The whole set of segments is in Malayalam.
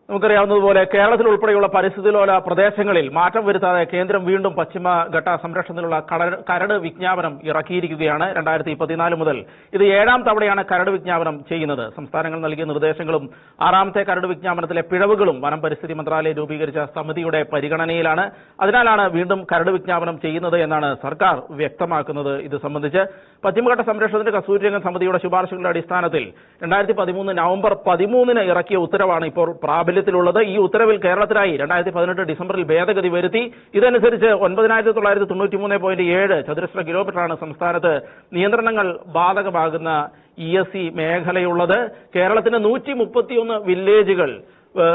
നമുക്കറിയാവുന്നതുപോലെ കേരളത്തിൽ ഉൾപ്പെടെയുള്ള പരിസ്ഥിതിലോല പ്രദേശങ്ങളിൽ മാറ്റം വരുത്താതെ കേന്ദ്രം വീണ്ടും പശ്ചിമഘട്ട സംരക്ഷണത്തിനുള്ള കരട് വിജ്ഞാപനം ഇറക്കിയിരിക്കുകയാണ്. 2014 മുതൽ ഇത് 7ാം തവണയാണ് കരട് വിജ്ഞാപനം ചെയ്യുന്നത്. സംസ്ഥാനങ്ങൾ നൽകിയ നിർദ്ദേശങ്ങളും 6ാമത്തെ കരട് വിജ്ഞാപനത്തിലെ പിഴവുകളും വനം പരിസ്ഥിതി മന്ത്രാലയം രൂപീകരിച്ച സമിതിയുടെ പരിഗണനയിലാണ്. അതിനാലാണ് വീണ്ടും കരട് വിജ്ഞാപനം ചെയ്യുന്നത് എന്നാണ് സർക്കാർ വ്യക്തമാക്കുന്നത്. ഇത് സംബന്ധിച്ച് പശ്ചിമഘട്ട സംരക്ഷണത്തിന് കസ്തൂരിരംഗൻ സമിതിയുടെ ശുപാർശകളുടെ അടിസ്ഥാനത്തിൽ 2013 നവംബർ 13 ഇറക്കിയ ഉത്തരവാണ് ഇപ്പോൾ പ്രാബല്യത്തിലുള്ളത്. ഈ ഉത്തരവിൽ കേരളത്തിനായി 2018 ഡിസംബറിൽ ഭേദഗതി വരുത്തി. ഇതനുസരിച്ച് 9993.7 ചതുരശ്ര കിലോമീറ്ററാണ് സംസ്ഥാനത്ത് നിയന്ത്രണങ്ങൾ ബാധകമാകുന്ന ESC മേഖലയുള്ളത്. കേരളത്തിന് 131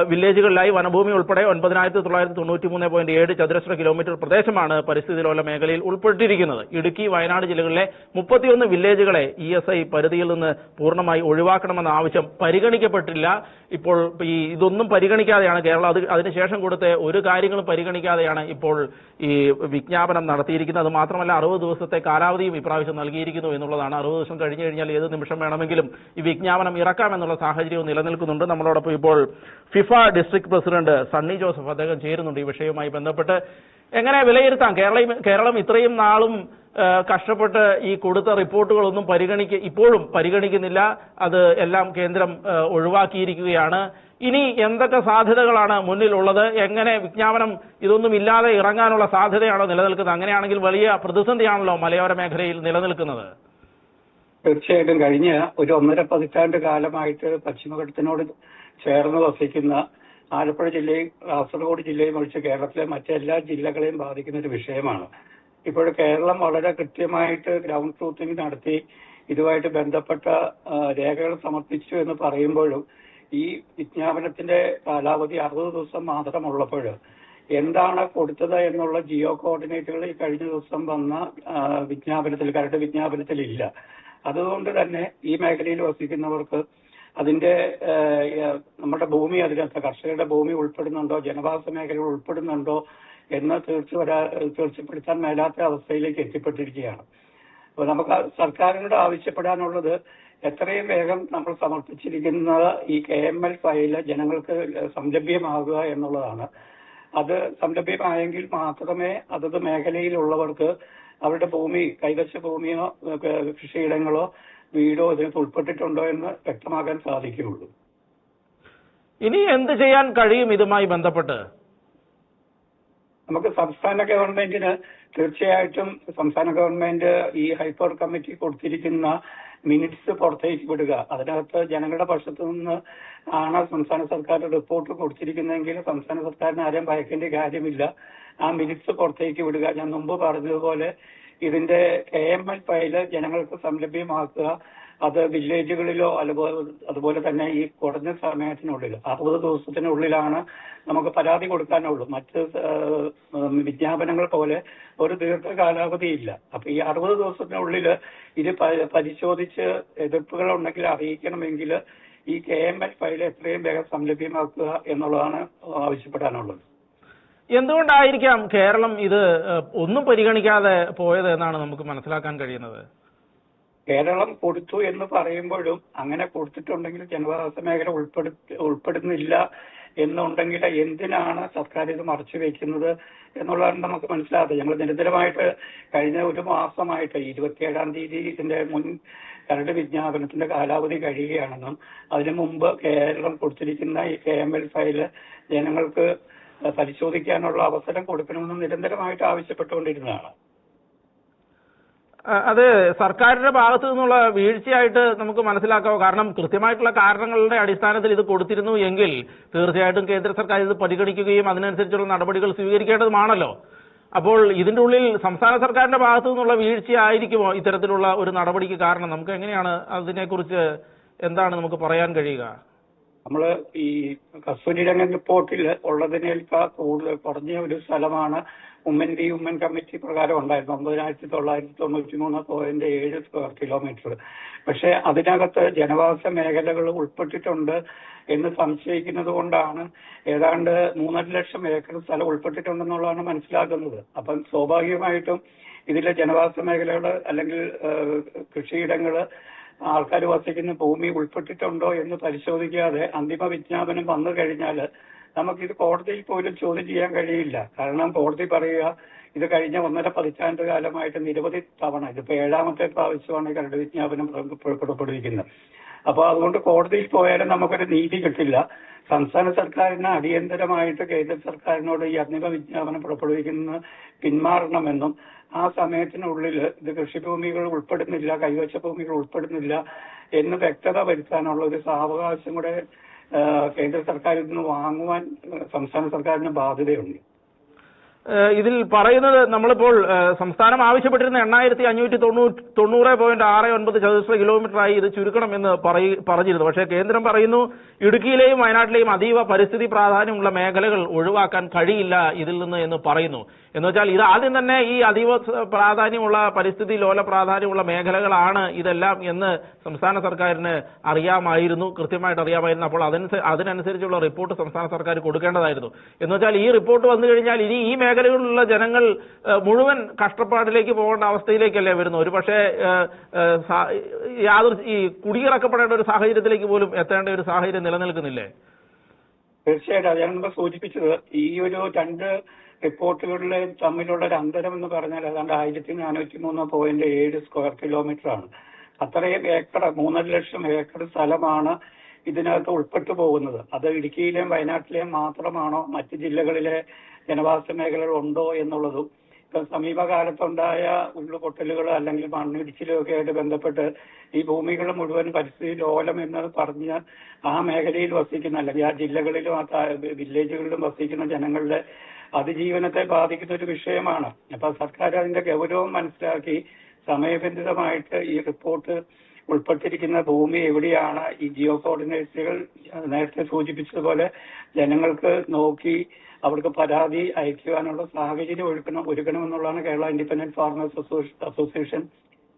വില്ലേജുകളിലായി വനഭൂമി ഉൾപ്പെടെ 9993.7 ചതുരശ്ര കിലോമീറ്റർ പ്രദേശമാണ് പരിസ്ഥിതിലോല മേഖലയിൽ ഉൾപ്പെട്ടിരിക്കുന്നത്. ഇടുക്കി, വയനാട് ജില്ലകളിലെ 31 വില്ലേജുകളെ ESI പരിധിയിൽ നിന്ന് പൂർണ്ണമായി ഒഴിവാക്കണമെന്ന ആവശ്യം പരിഗണിക്കപ്പെട്ടില്ല. ഇപ്പോൾ ഇതൊന്നും പരിഗണിക്കാതെയാണ് കേരളം അതിനുശേഷം കൊടുത്ത ഒരു കാര്യങ്ങളും പരിഗണിക്കാതെയാണ് ഇപ്പോൾ ഈ വിജ്ഞാപനം നടത്തിയിരിക്കുന്നത്. അത് മാത്രമല്ല 60 ദിവസത്തെ കാലാവധിയും ഇപ്രാവശ്യം നൽകിയിരിക്കുന്നു എന്നുള്ളതാണ്. 60 ദിവസം കഴിഞ്ഞു കഴിഞ്ഞാൽ ഏത് നിമിഷം വേണമെങ്കിലും ഈ വിജ്ഞാപനം ഇറക്കാമെന്നുള്ള സാഹചര്യവും നിലനിൽക്കുന്നുണ്ട്. നമ്മളോടൊപ്പം ഇപ്പോൾ FIFA district president Sunny Joseph അദ്ദേഹം ചേരുന്നുണ്ട് ഈ വിഷയവുമായി ബന്ധപ്പെട്ട്. എങ്ങനെ വിലയിരുത്താം കേരളം ഇത്രയും നാളും കഷ്ടപ്പെട്ട് ഈ കൊടുത്ത റിപ്പോർട്ടുകളൊന്നും ഇപ്പോഴും പരിഗണിക്കുന്നില്ല, അത് എല്ലാം കേന്ദ്രം ഒഴിവാക്കിയിരിക്കുകയാണ്. ഇനി എന്തൊക്കെ സാധ്യതകളാണ് മുന്നിലുള്ളത്? എങ്ങനെ വിജ്ഞാപനം ഇതൊന്നും ഇല്ലാതെ ഇറങ്ങാനുള്ള സാധ്യതയാണോ നിലനിൽക്കുന്നത്? അങ്ങനെയാണെങ്കിൽ വലിയ പ്രതിസന്ധിയാണല്ലോ മലയോര മേഖലയിൽ നിലനിൽക്കുന്നത്. തീർച്ചയായിട്ടും കഴിഞ്ഞ ഒരു 1.5 പതിറ്റാണ്ട് കാലമായിട്ട് പശ്ചിമഘട്ടത്തിനോട് ചേർന്ന് വസിക്കുന്ന ആലപ്പുഴ ജില്ലയും കാസർഗോഡ് ജില്ലയും ഒഴിച്ച് കേരളത്തിലെ മറ്റെല്ലാ ജില്ലകളെയും ബാധിക്കുന്ന ഒരു വിഷയമാണ്. ഇപ്പോൾ കേരളം വളരെ കൃത്യമായിട്ട് ഗ്രൗണ്ട് ട്രൂത്തിങ് നടത്തി ഇതുമായിട്ട് ബന്ധപ്പെട്ട രേഖകൾ സമർപ്പിച്ചു എന്ന് പറയുമ്പോഴും ഈ വിജ്ഞാപനത്തിന്റെ കാലാവധി 60 ദിവസം മാത്രമുള്ളപ്പോൾ എന്താണ് കൊടുത്തത് എന്നുള്ള ജിയോ കോർഡിനേറ്റുകൾ ഈ കഴിഞ്ഞ ദിവസം വന്ന കരട് വിജ്ഞാപനത്തിൽ ഇല്ല. അതുകൊണ്ട് തന്നെ ഈ മേഖലയിൽ വസിക്കുന്നവർക്ക് അതിന്റെ നമ്മുടെ ഭൂമി അതിനകത്ത് കർഷകരുടെ ഭൂമി ഉൾപ്പെടുന്നുണ്ടോ, ജനവാസ മേഖലകൾ ഉൾപ്പെടുന്നുണ്ടോ എന്ന് തീർച്ചപ്പെടുത്താൻ മേലാത്ത അവസ്ഥയിലേക്ക് എത്തിപ്പെട്ടിരിക്കുകയാണ്. അപ്പോൾ നമുക്ക് സർക്കാരിനോട് ആവശ്യപ്പെടാനുള്ളത് എത്രയും വേഗം നമ്മൾ സമർപ്പിച്ചിരിക്കുന്ന ഈ KML ഫയല് ജനങ്ങൾക്ക് സംലഭ്യമാകുക എന്നുള്ളതാണ്. അത് സംലഭ്യമായെങ്കിൽ മാത്രമേ അതത് മേഖലയിലുള്ളവർക്ക് അവരുടെ ഭൂമി, കൈവശ ഭൂമിയോ കൃഷിയിടങ്ങളോ വീടോ ഇതിനകത്ത് ഉൾപ്പെട്ടിട്ടുണ്ടോ എന്ന് വ്യക്തമാക്കാൻ സാധിക്കുകയുള്ളൂ. ഇനി എന്ത് ചെയ്യാൻ കഴിയും ഇതുമായി ബന്ധപ്പെട്ട്? നമുക്ക് സംസ്ഥാന ഗവൺമെന്റിന് തീർച്ചയായിട്ടും സംസ്ഥാന ഗവൺമെന്റ് ഈ ഹൈപ്പവർ കമ്മിറ്റി കൊടുത്തിരിക്കുന്ന മിനിറ്റ്സ് പുറത്തേക്ക് വിടുക. അതിനകത്ത് ജനങ്ങളുടെ പക്ഷത്തു നിന്ന് ആണ് സംസ്ഥാന സർക്കാർ റിപ്പോർട്ട് കൊടുത്തിരിക്കുന്നതെങ്കിൽ സംസ്ഥാന സർക്കാരിന് ആരെയും ഭയക്കേണ്ട കാര്യമില്ല. ആ മിനിറ്റ്സ് പുറത്തേക്ക് വിടുക. ഞാൻ മുമ്പ് പറഞ്ഞതുപോലെ ഇതിന്റെ KML ഫയല് ജനങ്ങൾക്ക് സംലഭ്യമാക്കുക. അത് വില്ലേജുകളിലോ അതുപോലെ തന്നെ ഈ കുറഞ്ഞ സമയത്തിനുള്ളിൽ 60 ദിവസത്തിനുള്ളിലാണ് നമുക്ക് പരാതി കൊടുക്കാനുള്ളൂ. മറ്റ് വിജ്ഞാപനങ്ങൾ പോലെ ഒരു ദീർഘകാലാവധി ഇല്ല. അപ്പൊ ഈ 60 ദിവസത്തിനുള്ളിൽ ഇത് പരിശോധിച്ച് എതിർപ്പുകൾ ഉണ്ടെങ്കിൽ അറിയിക്കണമെങ്കിൽ ഈ KML ഫയൽ എത്രയും വേഗം സംലഭ്യമാക്കുക എന്നുള്ളതാണ് ആവശ്യപ്പെടാനുള്ളത്. എന്തുകൊണ്ടായിരിക്കാം കേരളം ഇത് ഒന്നും പരിഗണിക്കാതെ പോയത് എന്നാണ് നമുക്ക് മനസ്സിലാക്കാൻ കഴിയുന്നത്? കേരളം കൊടുത്തു എന്ന് പറയുമ്പോഴും അങ്ങനെ കൊടുത്തിട്ടുണ്ടെങ്കിൽ ജനവാസ മേഖല ഉൾപ്പെടുന്നില്ല എന്നുണ്ടെങ്കിൽ എന്തിനാണ് സർക്കാർ ഇത് മറച്ചു വെക്കുന്നത് എന്നുള്ളതാണ് നമുക്ക് മനസ്സിലാകാതെ. ഞങ്ങൾ നിരന്തരമായിട്ട് കഴിഞ്ഞ ഒരു മാസമായിട്ട് 27-ാം തീയതി ഇതിന്റെ മുൻ കരട് വിജ്ഞാപനത്തിന്റെ കാലാവധി കഴിയുകയാണെന്നും അതിനു മുമ്പ് കേരളം കൊടുത്തിരിക്കുന്ന ഈ KML ഫയല് ജനങ്ങൾക്ക് പരിശോധിക്കാനുള്ള അവസരം കൊടുക്കണമെന്നും നിരന്തരമായിട്ട് ആവശ്യപ്പെട്ടുകൊണ്ടിരുന്നതാണ്. അത് സർക്കാരിന്റെ ഭാഗത്തു നിന്നുള്ള വീഴ്ചയായിട്ട് നമുക്ക് മനസ്സിലാക്കാവോ? കാരണം കൃത്യമായിട്ടുള്ള കാരണങ്ങളുടെ അടിസ്ഥാനത്തിൽ ഇത് കൊടുത്തിരുന്നു എങ്കിൽ തീർച്ചയായിട്ടും കേന്ദ്ര സർക്കാർ ഇത് പരിഗണിക്കുകയും അതിനനുസരിച്ചുള്ള നടപടികൾ സ്വീകരിക്കേണ്ടതുമാണല്ലോ. അപ്പോൾ ഇതിന്റെ ഉള്ളിൽ സംസ്ഥാന സർക്കാരിന്റെ ഭാഗത്തു നിന്നുള്ള വീഴ്ചയായിരിക്കുമോ ഇത്തരത്തിലുള്ള ഒരു നടപടിക്ക് കാരണം? നമുക്ക് എങ്ങനെയാണ് അതിനെക്കുറിച്ച് എന്താണ് നമുക്ക് പറയാൻ കഴിയുക? നമ്മള് ഈ കസ്തൂരിരംഗൻ റിപ്പോർട്ടിൽ ഉള്ളതിനേക്കാൾ കൂടുതൽ കുറഞ്ഞ ഒരു സ്ഥലമാണ് ഉമ്മൻ കമ്മിറ്റി പ്രകാരം ഉണ്ടായിരുന്നു 9993.7 സ്ക്വയർ കിലോമീറ്റർ. പക്ഷെ അതിനകത്ത് ജനവാസ മേഖലകൾ ഉൾപ്പെട്ടിട്ടുണ്ട് എന്ന് സംശയിക്കുന്നത് കൊണ്ടാണ് ഏതാണ്ട് 3.5 ലക്ഷം ഏക്കർ സ്ഥലം ഉൾപ്പെട്ടിട്ടുണ്ടെന്നുള്ളതാണ് മനസ്സിലാക്കുന്നത്. അപ്പം സ്വാഭാവികമായിട്ടും ഇതിലെ ജനവാസ മേഖലകൾ അല്ലെങ്കിൽ കൃഷിയിടങ്ങള് ആൾക്കാർ വസിക്കുന്ന ഭൂമി ഉൾപ്പെട്ടിട്ടുണ്ടോ എന്ന് പരിശോധിക്കാതെ അന്തിമ വിജ്ഞാപനം വന്നു കഴിഞ്ഞാൽ നമുക്കിത് കോടതിയിൽ പോലും ചോദ്യം ചെയ്യാൻ കഴിയില്ല. കാരണം കോടതി പറയുക ഇത് കഴിഞ്ഞ 1.5 പതിറ്റാണ്ട് കാലമായിട്ട് നിരവധി തവണ, ഇതിപ്പോ 7ാമത്തെ പ്രാവശ്യമാണ് ഈ കരട് വിജ്ഞാപനം പുറപ്പെടുവിക്കുന്നത്. അപ്പൊ അതുകൊണ്ട് കോടതിയിൽ പോയാലും നമുക്കൊരു നീതി കിട്ടില്ല. സംസ്ഥാന സർക്കാരിന് അടിയന്തരമായിട്ട് കേന്ദ്ര സർക്കാരിനോട് ഈ അന്തിമ വിജ്ഞാപനം പുറപ്പെടുവിക്കുന്നത് പിന്മാറണമെന്നും ആ സമയത്തിനുള്ളിൽ ഇത് കൃഷിഭൂമികൾ ഉൾപ്പെടുന്നില്ല, കൈവശ ഭൂമികൾ ഉൾപ്പെടുന്നില്ല എന്ന് വ്യക്തത വരുത്താനുള്ള ഒരു സാവകാശം കൂടെ കേന്ദ്ര സർക്കാരിൽ നിന്ന് വാങ്ങുവാൻ സംസ്ഥാന സർക്കാരിന് ബാധ്യതയുണ്ട്. ഇതിൽ പറയുന്നത് നമ്മളിപ്പോൾ സംസ്ഥാനം ആവശ്യപ്പെട്ടിരുന്ന 8590.69 ചതുരശ്ര കിലോമീറ്ററായി ഇത് ചുരുക്കണമെന്ന് പറഞ്ഞിരുന്നു. പക്ഷേ കേന്ദ്രം പറയുന്നു ഇടുക്കിയിലെയും വയനാട്ടിലെയും അതീവ പരിസ്ഥിതി പ്രാധാന്യമുള്ള മേഖലകൾ ഒഴിവാക്കാൻ കഴിയില്ല ഇതിൽ നിന്ന് എന്ന് പറയുന്നു. എന്ന് വെച്ചാൽ ഇത് ആദ്യം തന്നെ ഈ അതീവ പ്രാധാന്യമുള്ള പരിസ്ഥിതി ലോല പ്രാധാന്യമുള്ള മേഖലകളാണ് ഇതെല്ലാം എന്ന് സംസ്ഥാന സർക്കാരിന് അറിയാമായിരുന്നു, കൃത്യമായിട്ട് അറിയാമായിരുന്നു. അപ്പോൾ അതിനനുസരിച്ചുള്ള റിപ്പോർട്ട് സംസ്ഥാന സർക്കാർ കൊടുക്കേണ്ടതായിരുന്നു. എന്ന് വെച്ചാൽ ഈ റിപ്പോർട്ട് വന്നു കഴിഞ്ഞാൽ ഇനി ഈ മേഖലകളിലുള്ള ജനങ്ങൾ മുഴുവൻ കഷ്ടപ്പാടിലേക്ക് പോകേണ്ട അവസ്ഥയിലേക്കല്ലേ വരുന്നു. ഒരു പക്ഷേ ഈ കുടിയിറക്കപ്പെടേണ്ട ഒരു സാഹചര്യത്തിലേക്ക് പോലും എത്തേണ്ട ഒരു സാഹചര്യം നിലനിൽക്കുന്നില്ലേ? തീർച്ചയായിട്ടും ഞാൻ മുമ്പ് സൂചിപ്പിച്ചത് ഈ ഒരു 2 റിപ്പോർട്ടുകളിലെ തമ്മിലുള്ള ഒരു അന്തരം എന്ന് പറഞ്ഞാൽ ഏതാണ്ട് 1403.7 സ്ക്വയർ കിലോമീറ്റർ ആണ്. അത്രയും ഏക്കർ, 3.5 ലക്ഷം ഏക്കർ സ്ഥലമാണ് ഇതിനകത്ത് ഉൾപ്പെട്ടു പോകുന്നത്. അത് ഇടുക്കിയിലെയും വയനാട്ടിലെയും മാത്രമാണോ, മറ്റ് ജില്ലകളിലെ ജനവാസ മേഖലകൾ ഉണ്ടോ എന്നുള്ളതും ഇപ്പൊ സമീപകാലത്തുണ്ടായ ഉരുൾപൊട്ടലുകൾ അല്ലെങ്കിൽ മണ്ണിടിച്ചിലൊക്കെ ആയിട്ട് ബന്ധപ്പെട്ട് ഈ ഭൂമികൾ മുഴുവൻ പരിസ്ഥിതി ലോലം എന്ന് പറഞ്ഞ ആ മേഖലയിൽ വസിക്കുന്ന അല്ലെങ്കിൽ ആ ജില്ലകളിലും ആ വില്ലേജുകളിലും വസിക്കുന്ന ജനങ്ങളുടെ അതിജീവനത്തെ ബാധിക്കുന്ന ഒരു വിഷയമാണ്. അപ്പൊ സർക്കാർ അതിന്റെ ഗൗരവം മനസ്സിലാക്കി സമയബന്ധിതമായിട്ട് ഈ റിപ്പോർട്ട് ഉൾപ്പെട്ടിരിക്കുന്ന ഭൂമി എവിടെയാണ്, ഈ ജിയോ കോർഡിനേറ്റ്സുകൾ നേരത്തെ സൂചിപ്പിച്ചതുപോലെ ജനങ്ങൾക്ക് നോക്കി അവർക്ക് പരാതി അയക്കുവാനുള്ള സാഹചര്യം ഒരുക്കണമെന്നുള്ളതാണ് Kerala independent farmers association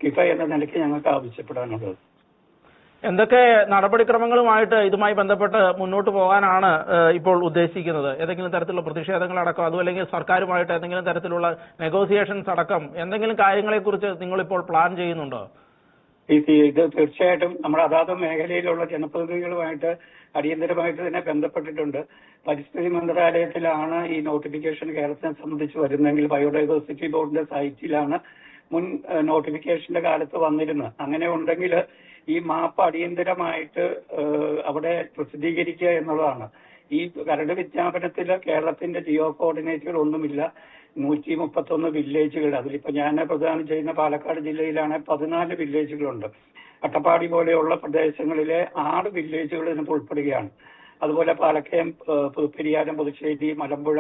KIFA എന്ന നിലയ്ക്ക് ഞങ്ങൾക്ക് ആവശ്യപ്പെടാനുള്ളത്. എന്തൊക്കെ നടപടിക്രമങ്ങളുമായിട്ട് ഇതുമായി ബന്ധപ്പെട്ട് മുന്നോട്ട് പോകാനാണ് ഇപ്പോൾ ഉദ്ദേശിക്കുന്നത്? ഏതെങ്കിലും തരത്തിലുള്ള പ്രതിഷേധങ്ങൾ അടക്കം, അതും അല്ലെങ്കിൽ സർക്കാരുമായിട്ട് എന്തെങ്കിലും തരത്തിലുള്ള നെഗോസിയേഷൻസ് അടക്കം എന്തെങ്കിലും കാര്യങ്ങളെക്കുറിച്ച് നിങ്ങളിപ്പോൾ പ്ലാൻ ചെയ്യുന്നുണ്ടോ? ഇത് തീർച്ചയായിട്ടും നമ്മുടെ അതാത് മേഖലയിലുള്ള ജനപ്രതിനിധികളുമായിട്ട് അടിയന്തരമായിട്ട് തന്നെ ബന്ധപ്പെട്ടിട്ടുണ്ട്. പരിസ്ഥിതി മന്ത്രാലയത്തിലാണ് ഈ നോട്ടിഫിക്കേഷൻ കേരളത്തിനെ സംബന്ധിച്ച് വരുന്നതെങ്കിൽ ബയോഡൈവേഴ്സിറ്റി ബോർഡിന്റെ സൈറ്റിലാണ് മുൻ നോട്ടിഫിക്കേഷന്റെ കാലത്ത് വന്നിരുന്നത്. അങ്ങനെ ഉണ്ടെങ്കിൽ ഈ മാപ്പ് അടിയന്തരമായിട്ട് അവിടെ പ്രസിദ്ധീകരിക്കുക എന്നുള്ളതാണ്. ഈ കരട് വിജ്ഞാപനത്തിൽ കേരളത്തിന്റെ ജിയോ കോർഡിനേറ്റുകൾ ഒന്നുമില്ല. 131 വില്ലേജുകൾ, അതിലിപ്പോ ഞാൻ പ്രദാനം ചെയ്യുന്ന പാലക്കാട് ജില്ലയിലാണ് 14 വില്ലേജുകളുണ്ട്. അട്ടപ്പാടി പോലെയുള്ള പ്രദേശങ്ങളിലെ 6 വില്ലേജുകൾ ഇതിന് ഉൾപ്പെടുകയാണ്. അതുപോലെ പാലക്കയം, പെരിയാരം, പുതുശ്ശേരി, മലമ്പുഴ,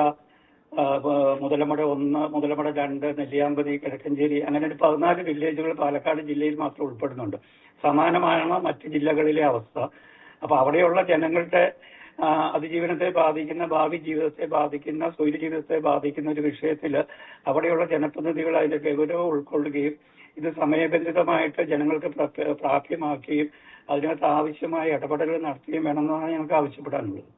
മുതലമട 1, മുതലമട 2, നെല്ലിയാമ്പതി, കിഴക്കഞ്ചേരി, അങ്ങനെ ഒരു 14 വില്ലേജുകൾ പാലക്കാട് ജില്ലയിൽ മാത്രം ഉൾപ്പെടുന്നുണ്ട്. സമാനമാണ് മറ്റ് ജില്ലകളിലെ അവസ്ഥ. അപ്പൊ അവിടെയുള്ള ജനങ്ങളുടെ അതിജീവനത്തെ ബാധിക്കുന്ന, ഭാവി ജീവിതത്തെ ബാധിക്കുന്ന, സ്വൈര്യ ജീവിതത്തെ ബാധിക്കുന്ന ഒരു വിഷയത്തിൽ അവിടെയുള്ള ജനപ്രതിനിധികൾ അതിന്റെ ഗൗരവം ഉൾക്കൊള്ളുകയും ഇത് സമയബന്ധിതമായിട്ട് ജനങ്ങൾക്ക് പ്രാപ്യമാക്കുകയും അതിനകത്ത് ആവശ്യമായ ഇടപെടലുകൾ നടത്തുകയും വേണമെന്നാണ് ഞങ്ങൾക്ക് ആവശ്യപ്പെടാനുള്ളത്.